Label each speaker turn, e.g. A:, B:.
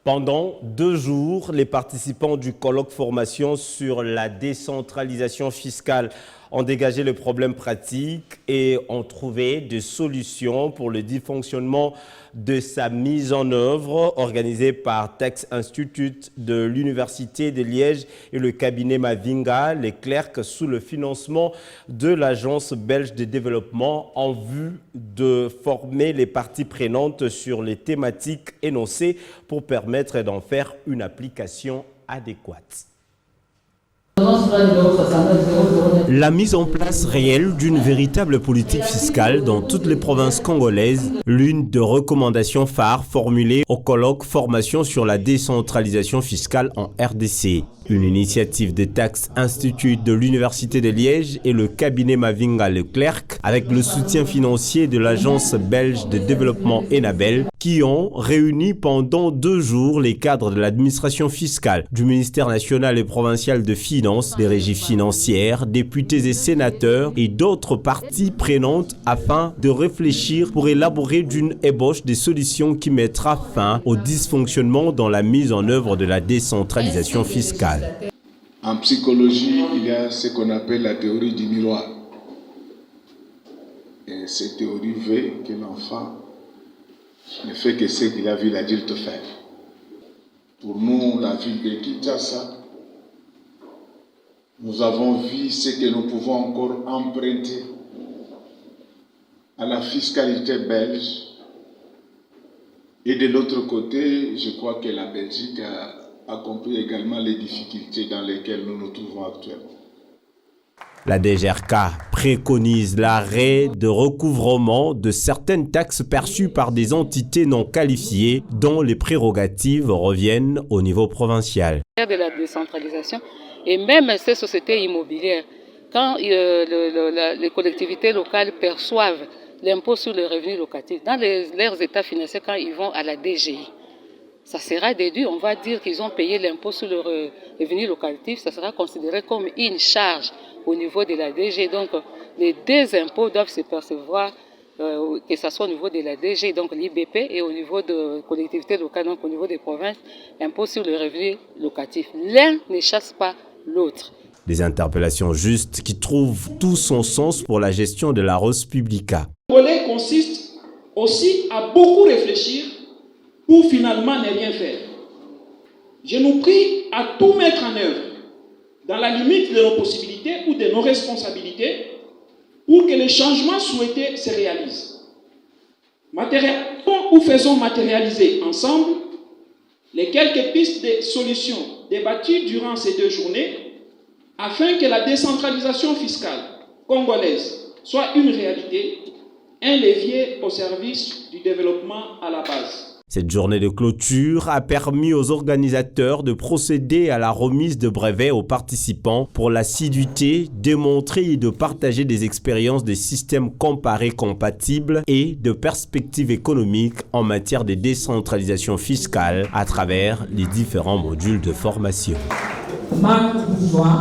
A: Pendant 2 jours, les participants du colloque formation sur la décentralisation fiscale ont dégagé le problème pratique et ont trouvé des solutions pour le dysfonctionnement de sa mise en œuvre, organisée par Tax Institute de l'Université de Liège et le cabinet Mavinga, les clercs sous le financement de l'Agence belge de développement en vue de former les parties prenantes sur les thématiques énoncées pour permettre d'en faire une application adéquate. La mise en place réelle d'une véritable politique fiscale dans toutes les provinces congolaises, l'une des recommandations phares formulées au colloque formation sur la décentralisation fiscale en RDC. Une initiative de Tax Institute de l'Université de Liège et le cabinet Mavinga Leclerc, avec le soutien financier de l'Agence belge de développement Enabel, qui ont réuni pendant 2 jours les cadres de l'administration fiscale, du ministère national et provincial de finances, des régies financières, députés et sénateurs et d'autres parties prenantes afin de réfléchir pour élaborer d'une ébauche des solutions qui mettra fin au dysfonctionnement dans la mise en œuvre de la décentralisation fiscale.
B: En psychologie, il y a ce qu'on appelle la théorie du miroir. Et cette théorie veut que l'enfant ne fait que ce qu'il a vu l'adulte faire. Pour nous, la ville de Kinshasa, nous avons vu ce que nous pouvons encore emprunter à la fiscalité belge. Et de l'autre côté, je crois que la Belgique a compris également les difficultés dans lesquelles nous nous trouvons actuellement.
A: La DGRK préconise l'arrêt de recouvrement de certaines taxes perçues par des entités non qualifiées dont les prérogatives reviennent au niveau provincial.
C: De la décentralisation et même ces sociétés immobilières, quand les collectivités locales perçoivent l'impôt sur le revenu locatif dans leurs états financiers, quand ils vont à la DGI, ça sera déduit, on va dire qu'ils ont payé l'impôt sur le revenu locatif, ça sera considéré comme une charge au niveau de la DG. Donc les 2 impôts doivent se percevoir, que ce soit au niveau de la DG, donc l'IBP, et au niveau de collectivités locales, donc au niveau des provinces, l'impôt sur le revenu locatif. L'un ne chasse pas l'autre.
A: Des interpellations justes qui trouvent tout son sens pour la gestion de la res publica.
D: Le volet consiste aussi à beaucoup réfléchir pour finalement ne rien faire. Je nous prie à tout mettre en œuvre dans la limite de nos possibilités ou de nos responsabilités pour que les changements souhaités se réalisent. Matérialisons ou faisons matérialiser ensemble les quelques pistes de solutions débattues durant ces 2 journées afin que la décentralisation fiscale congolaise soit une réalité, un levier au service du développement à la base.
A: Cette journée de clôture a permis aux organisateurs de procéder à la remise de brevets aux participants pour l'assiduité, démontrer et de partager des expériences des systèmes comparés compatibles et de perspectives économiques en matière de décentralisation fiscale à travers les différents modules de formation.